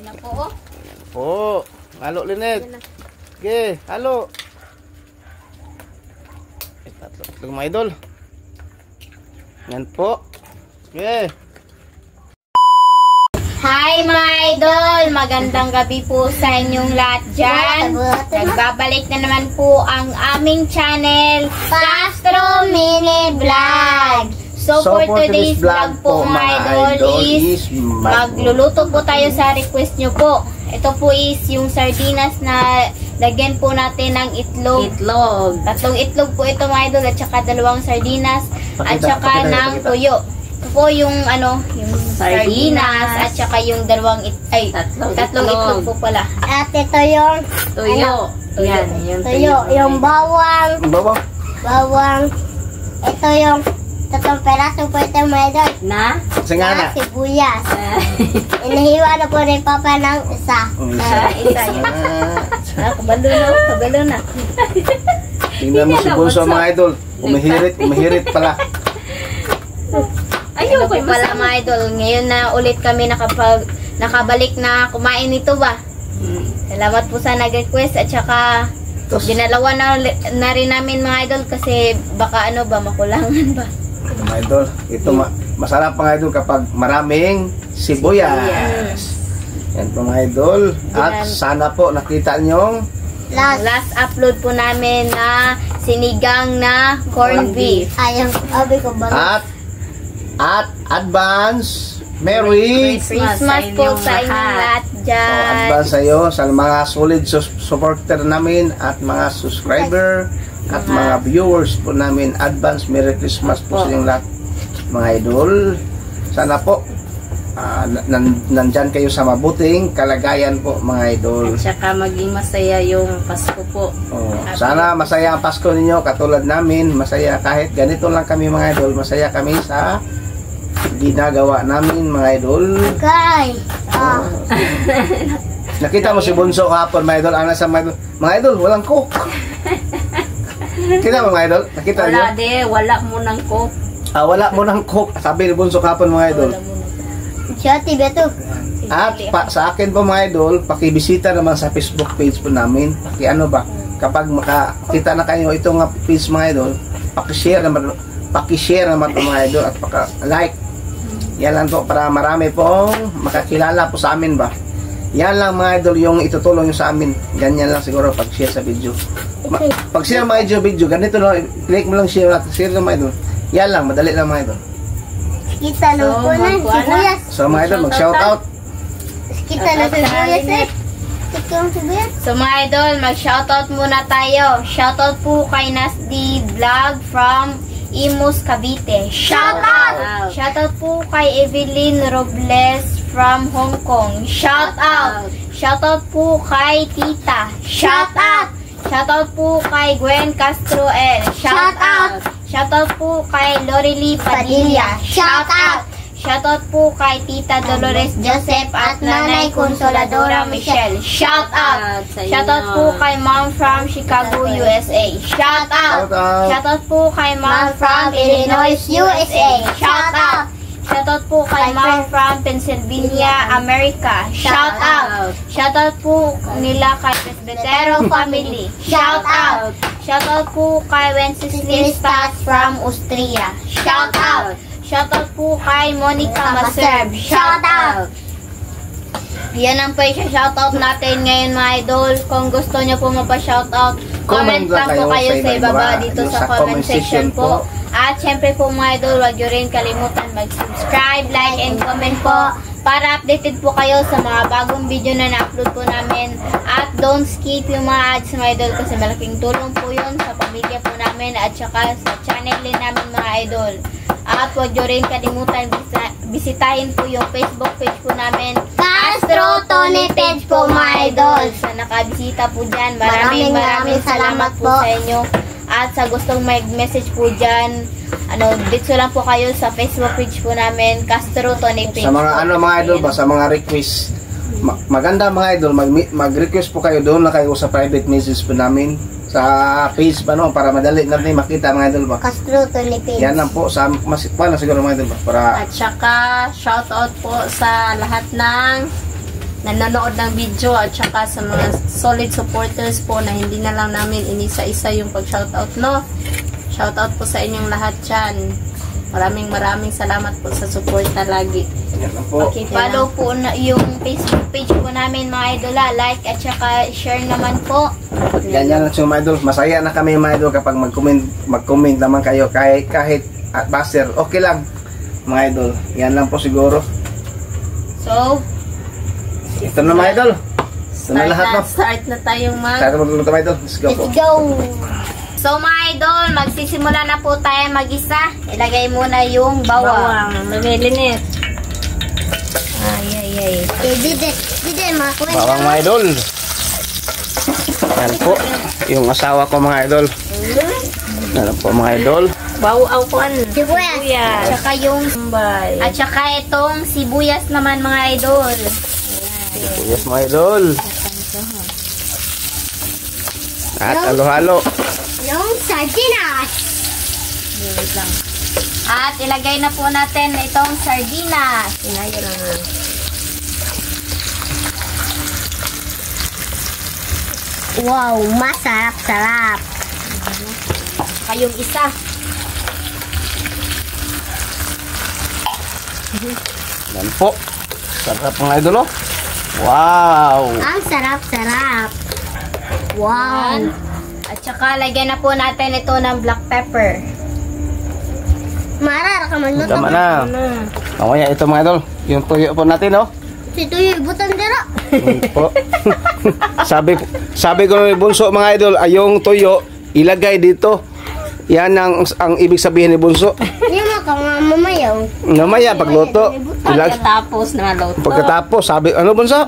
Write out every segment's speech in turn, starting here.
Ina po, oh. Oo. Halo, Linet. Okay, halo. Tatlo mga idol. Yan po. Okay. Hi mga idol! Magandang gabi po sa inyong lahat dyan. Nagbabalik na naman po ang aming channel, Castro Mini Vlog. So for today's vlog po mga idol is magluluto po tayo sa request nyo po. Ito po is yung sardinas na lagyan po natin ng itlog. Tatlong itlog po ito mga idol at saka dalawang sardinas at saka ng tuyo. Ito po yung yung sardinas at saka yung tatlong itlog po pala. At ito yung tuyo. Yan, yung tuyo. Yung bawang. Bawang. Ito yung tatlong peraso po ito mga idol. Na? Na sibuyas. Inahiwa na po rin papa ng isa. Isa yun. Kabalo na. Tingnan mo si Bunso mga idol. Umihirit pala. Ayun po pala mga idol. Ngayon na ulit kami nakabalik na kumain nito ba? Salamat po sa nag-request at saka dinalawa na rin namin mga idol kasi baka makulangan ba? Mga idol, ito masarap mga idol kapag maraming sibuyas. Yan po mga idol. At sana po nakita nyong last upload po namin na sinigang na corned beef. At advance Merry Christmas po sa inyong lahat dyan. Advance sa iyo sa mga solid supporter namin at mga subscriber at mga viewers po namin. Advance Merry Christmas po sa inyong lahat mga idol. Sana po nandyan kayo sa mabuting kalagayan po mga idol. At saka maging masaya yung Pasko po. Sana masaya ang Pasko ninyo katulad namin. Masaya kahit ganito lang kami mga idol. Masaya kami sa ginagawa namin mga idol. Nakita mo si Bunso kahapon mga idol. Ang nasa mga idol walang cook. Kita mo mga idol? Nakita nyo? Wala mo ng cook. Wala mo ng cook. Sabi ni Bunso kahapon mga idol. At sa akin po mga idol, pakibisita naman sa Facebook page po namin. Kapag makakita na kayo itong page mga idol, pakishare naman po mga idol at paka-like. Yan lang po para marami pong makakilala po sa amin ba. Yan lang mga idol yung itutulong nyo sa amin. Ganyan lang siguro pag-share sa video. Pag-share mga video, ganito lang, click mo lang share at share na mga idol. Yan lang, madali lang mga idol. Kita lang po na sibuyas. So mga idol, mag-shoutout. Kita lang sibuyas So mga idol, mag-shoutout muna tayo. Shoutout po kay Nasdi Vlog from Imus, Cavite. Shoutout! Shoutout po kay Evelyn Robles from Hong Kong. Shoutout! Shoutout po kay Tita. Shoutout! Shoutout po kay Gwen Castro L. Shoutout! Shoutout po kay Lorely Padilla. Shoutout! Shoutout po kay Tita Dolores Joseph at Nanay Consoladora Michelle. Shoutout! Shoutout po kay Mom from Chicago, USA. Shoutout! Shoutout po kay Mom from Illinois, USA. Shoutout! Shoutout po kay Mom from Pennsylvania, America. Shoutout! Shoutout po nila kay Presbytero Family. Shoutout! Shoutout po kay Wenceslas from Austria. Shoutout! Shoutout po kay Monica Maserb. Shoutout! Yan ang po yung shoutout natin ngayon mga idol. Kung gusto nyo po mapa-shoutout, comment lang po kayo sa ibaba dito sa comment section po. At syempre po mga idol, huwag nyo rin kalimutan mag-subscribe, like, and comment po para updated po kayo sa mga bagong video na na-upload po namin. At don't skip yung mga ads mga idol kasi malaking tulong po yun sa pamilya po namin at saka sa channel din namin mga idol. At huwag nyo rin kalimutan bisitahin po yung Facebook page po namin, Castro Tony page po mga idol. Sa nakabisita po dyan, maraming salamat po sa inyo. At sa gustong mag-message po dyan, dito lang po kayo sa Facebook page po namin, Castro Tony page. Sa mga mga idol ba, sa mga request, maganda mga idol, mag-request po kayo doon na kayo sa private message po namin. Sa page pa para madali natin makita mga idol ba. Castro Tony page. Yan lang po sa siguro mga idol ba para. At saka shoutout po sa lahat ng nanonood ng video at saka sa mga solid supporters po na hindi na lang namin inisa-isa yung pag-shoutout, no? Shoutout po sa inyong lahat dyan. Maraming salamat po sa suporta lagi. Yan lang po. Okay, follow po na yung Facebook page po namin mga idola. Like at saka share naman po. Yan lang mga idol. Masaya na kami mga idol kapag mag-comment naman kayo kahit at baser. Okay lang mga idol. Yan lang po siguro. So, ito na mga idol. Ito na lahat no. Start na tayong Start na mga idol. Let's go po. Let's go. So mga idol, magsisimula na po tayo mag-isa. Ilagay muna yung bawang. Lagay linit. Ay. Didit, makuha. Bawang mga idol. Yan po. Yung asawa ko mga idol. Yan po mga idol. Bawaw ko ano? Sibuyas. At saka yung Bay. at saka itong sibuyas naman mga idol. Yes mga idol. At halo-halo. Yung sardinas. Wait lang. At ilagay na po natin itong sardinas. Sinaya naman. Wow, masarap-sarap. Kayong isa. Yan po. Sarap mga idol oh. Wow. Ang sarap-sarap. Wow. Yan. At saka lagyan na po natin ito ng black pepper. Marara ka man Tama na. Mamaya ito mga idol. Yung tuyo po natin oh. Ito yung ibutan dira. Yan po. sabi ko ng bunso mga idol, ay yung tuyo ilagay dito. Yan ang ibig sabihin ni bunso. Hindi mo ka mamayaw. Mamaya pagluto. Pagkatapos na luto. Pagkatapos sabi ano bunso?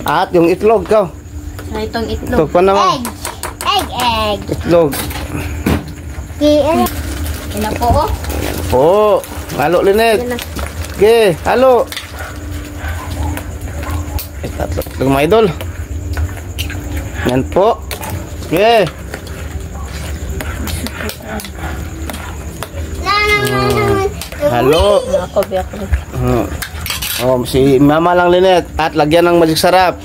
At yung itlog ka. Itong itlog. Itlog pa naman. Egg. Itlog. Kaya. Yan na po oh. Po. Halo linet. Okay, halo. Itlog mga idol. Yan po. Okay. Halo. Ako, biyak ko. Oh, si mama lang linet. At lagyan ng magic sarap.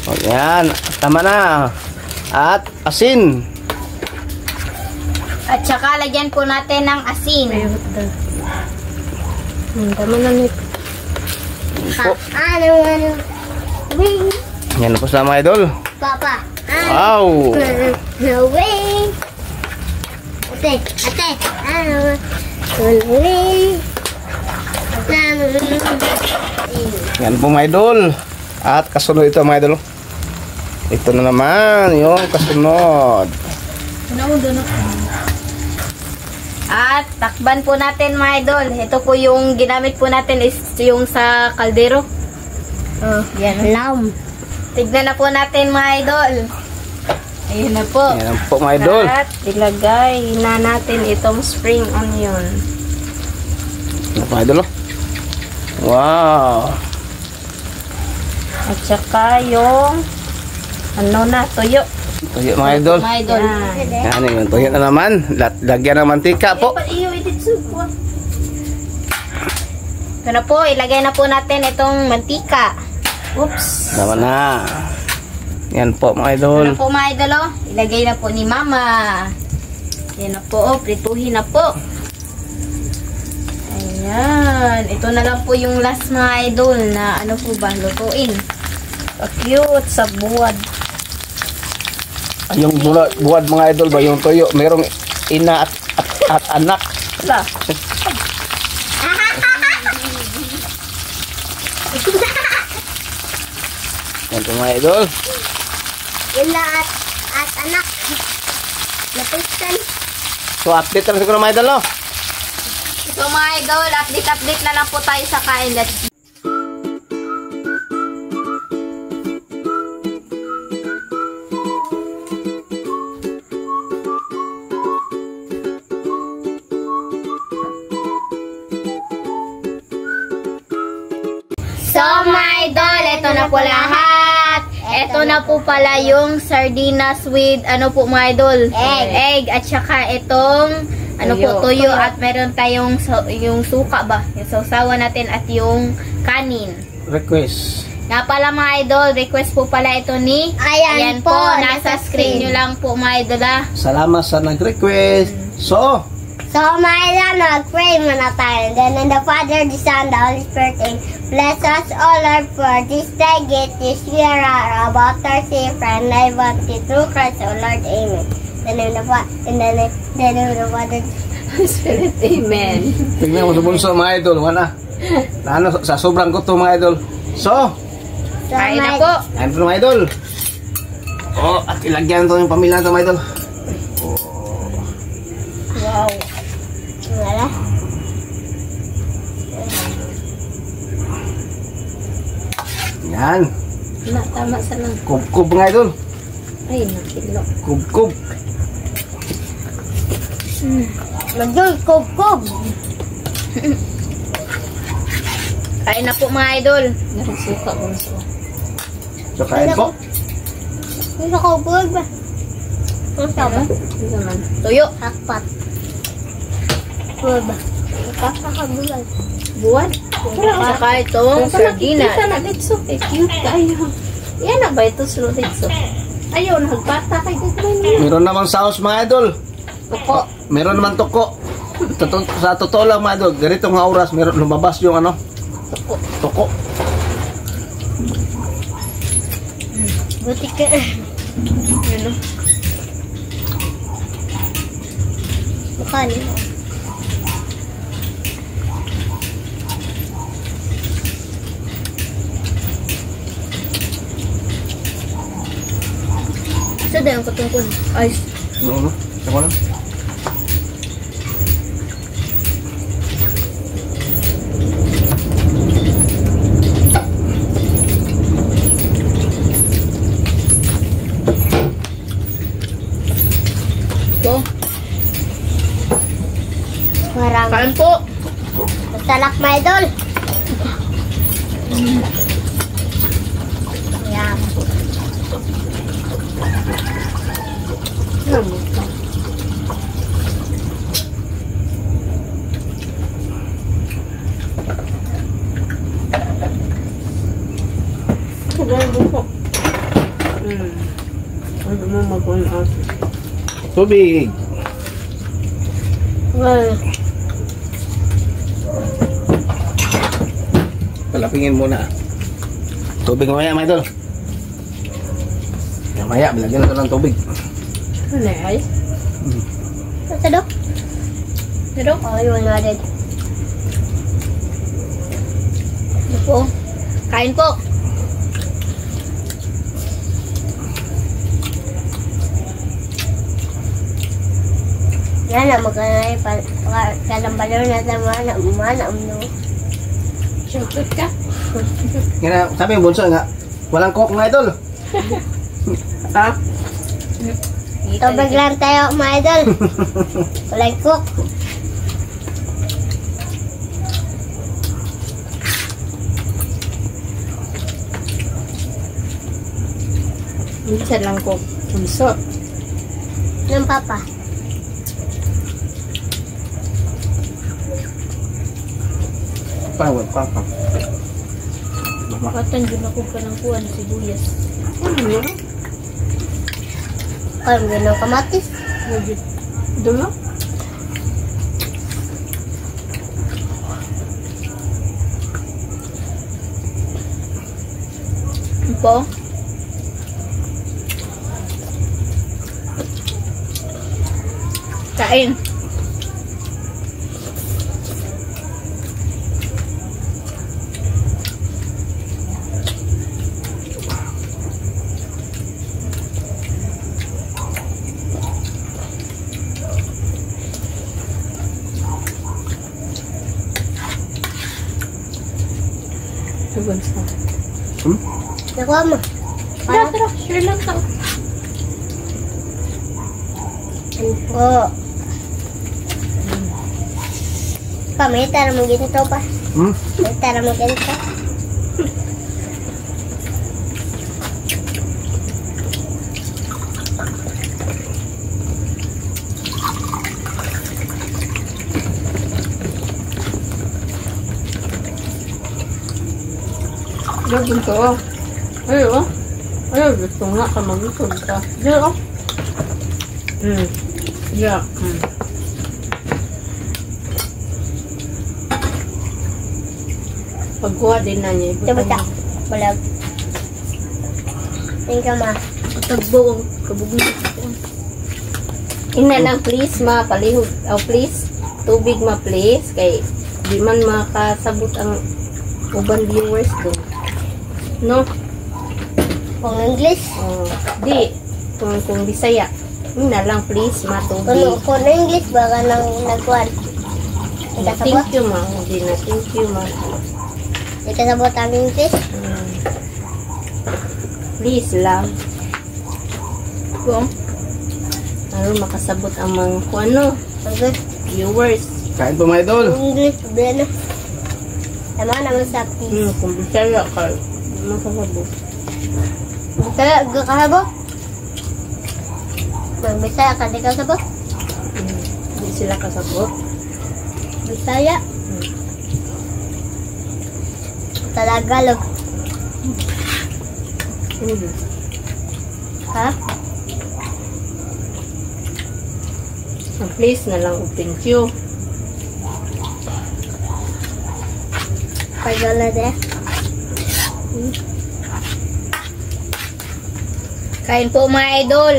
Oh, yan. Tama na. At asin. At saka lagyan po natin ng asin. Tama na nito. Po. Ano. Wing. Yan po sa mga idol. Papa. Wow. Wing. Ate. Ano. Wing. Yan po mga idol. At kasunod ito mga idol. Ito na naman yung kasunod. At takban po natin mga idol. Ito po yung ginamit po natin is yung sa kaldero. Yan. Lam. Tignan na po natin mga idol. Ayun na po. Yan po mga idol. At ilagay na natin itong spring onion. Yan po mga idol. Wow. At saka yung tuyo. Tuyo mga idol. Mga idol. Yan yung tuyo na naman. Lagyan ng mantika po. Ito na po. Ilagay na po natin itong mantika. Oops. Tama na. Yan po mga idol. Ito na po mga idol oh. Ilagay na po ni mama. Yan na po oh. Prituhin na po. Ayan. Ito na lang po yung last mga idol na ano po ba lutuin. Cute sa buwad. Yung buwad mga idol ba yung tuyo, mayroong ina at anak. Wala. Yan po mga idol. Ila at anak. Napistan. So update na siguro mga idol no? So mga idol, update na lang po tayo sa kain. Let's So mga idol, ito na po lahat. Ito na po pala yung sardinas with ano po mga idol? Egg. At saka itong ano po, tuyo at meron tayong yung suka ba? Yung sausawan natin at yung kanin. Request. Nga pala mga idol, request po pala ito ni Ayan po, nasa screen nyo lang po mga idol ah. Salamat sa nag-request. So, my idol, nag-pray muna tayo. Then in the Father, the Son, the Holy Spirit, and bless us all, Lord, for this day, get this year about our safe and life unto through Christ, O Lord, amen. Then in the Father, Spirit, amen. tingnan mo sa bunso mga idol. Wala. Ano, sa sobrang gusto mga idol. So, Kain na po. kain po mga idol. Oh, at ilagyan ito yung pamilya ito mga idol. Wow. wala. Yan. Na, tama sa lang. Kub-kub mga idol. Ay, nakilo. Kub-kub. Magdul, kub-kub. Kain na po mga idol. Nakasuka ko sa. So, kain po. Hindi ko kub ba? Ang sabi? Hindi naman. Tuyo. Hakpat. Kub. Kakakabulan. Buwan. Saka itong sardinas. Kita na litso. Eh, cute kayo. Yan na ba ito sa litso? Ayaw, nagbata kay Gagman niya. Meron naman sauce mga idol. Tuko. Meron naman tuko. Sa totoo lang mga idol, ganitong oras, meron lumabas yung ano, Tuko. tuko. Buti ka. Ano? Mukha niyo. Isa din ang katungkol. Ay, Ano? Ako lang. po. Marami. Kain po. Masalak, my idol. Yan. Ano mo mag-on-out? Tubig. Well, Palapingin muna. Tubig mamaya mga idol. Mamaya, bilagyan natin ng tubig. Ano ay? ito do? Pero, Oh, yun nga din. ano po. Kain po. Yan na, magkanay pa. Kalambalaw na sa mana, no? Shoutout ka? Yan na, sabi yung bunso nga, walang coke mga idol. Ha? Tubig lang tayo, mga idol. Walang cook. Minsan lang ko punso. Ng papa. Pawag, papa. Makatan din ako pa ng kuwan, sibuyas. Ano yun? Kaya mo ng kamatis. Dulo? Ano po. Kain. Tugon sa. Nakuha mo. Tara, tara. Share lang ka. Ano po? Kami, tara mo ginito pa. Hmm? Tara mo ginito. Lagyan ko. Ay, oh. Ay, gusto nga ka mag-isod ka. Diyan, oh. Yeah. Pagkuha din na niya. Basta. Balag. Thank you, ma. Tagbuong. Kabugin. Ina lang, please, ma. Palihog. Oh, please. Tubig, ma, please. Kay di man makasabot ang ubang viewers doon. No? Kung English. Oh, di. Kung Bisaya. Ina lang, please, ma. Tubig. Kung English, baka nang nagkuhan. Thank you, ma. Hindi na. Thank you, ma. Hindi ka sabot ang English. Please lang. Kung Ano makasabot ang mga kung ano, Okay. viewers. Kain po mga idol. English, ben. Tama naman sa peace. Kung Bisaya ka, makasabot. Bisaya, kakasabot? Bisaya ka, di ka sabot? Hindi sila kasabot. Bisaya. Tagalog. Ha? Please na lang, thank you. Pagala de. kain po mga idol.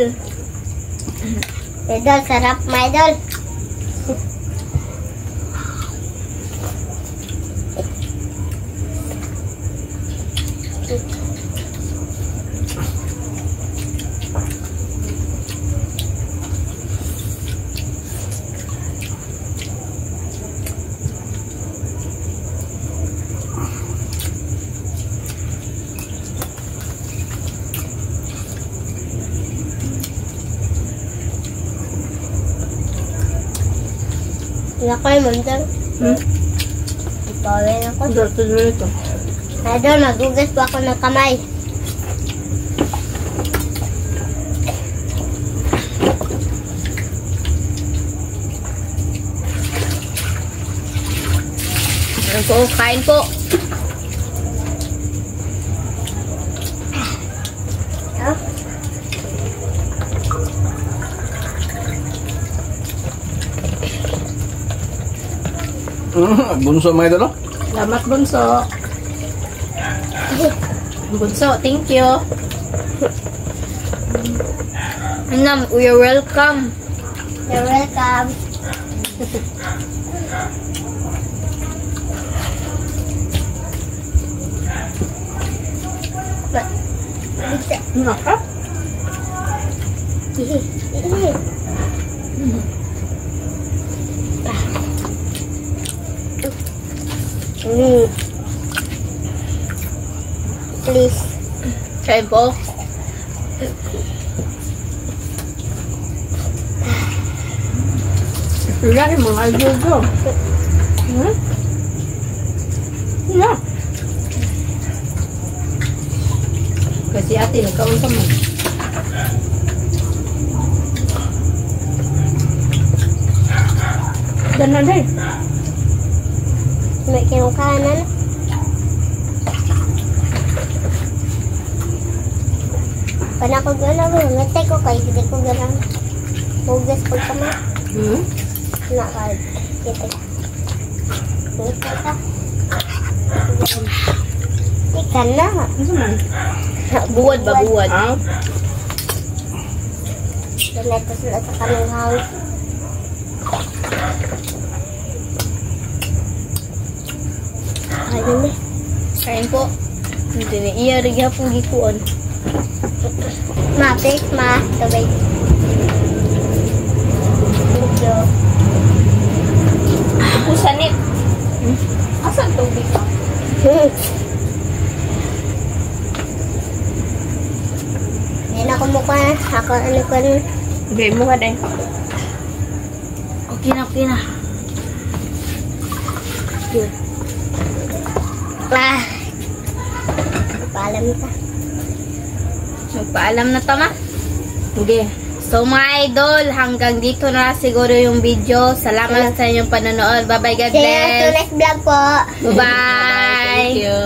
Idol, sarap mga idol. Nakay mo dyan. Ipawin ako. Dito na ito. Idol, magugas po ako ng kamay. Ano po, kain po. Ha? Bunso mga idol. Salamat, Bunso. Bunso, thank you. Nam, you're welcome. You're welcome. Naka? Please. Kain po. Wala yung mga idol. Wala. Kasi ate, nagkaunta mo. Dana din. May kinukanan. Pana ko gano'n mo. Matay ko kayo. Hindi ko gano'n. Hugas pag kama. Nakal. Kita. Kita. Ikan na. Ano man? Buwad ba, buwad? Ah? Ganito sila sa kanang hawit. Ayun eh. Kain po. Hindi na iya, rigya pong gikuan. Ma, please ma. Tubig. Thank you. Pusanit. Asan tubig ka? Yan ako mukha. Ako ano ko na. Hindi mo ka din. Okay na, okay na. Ah. Paalam ka. Magpaalam na tama. Hindi. So mga idol, hanggang dito na siguro yung video. Salamat sa inyong panonood. Bye-bye, God See you to bless. next vlog po. Bye-bye. Thank you.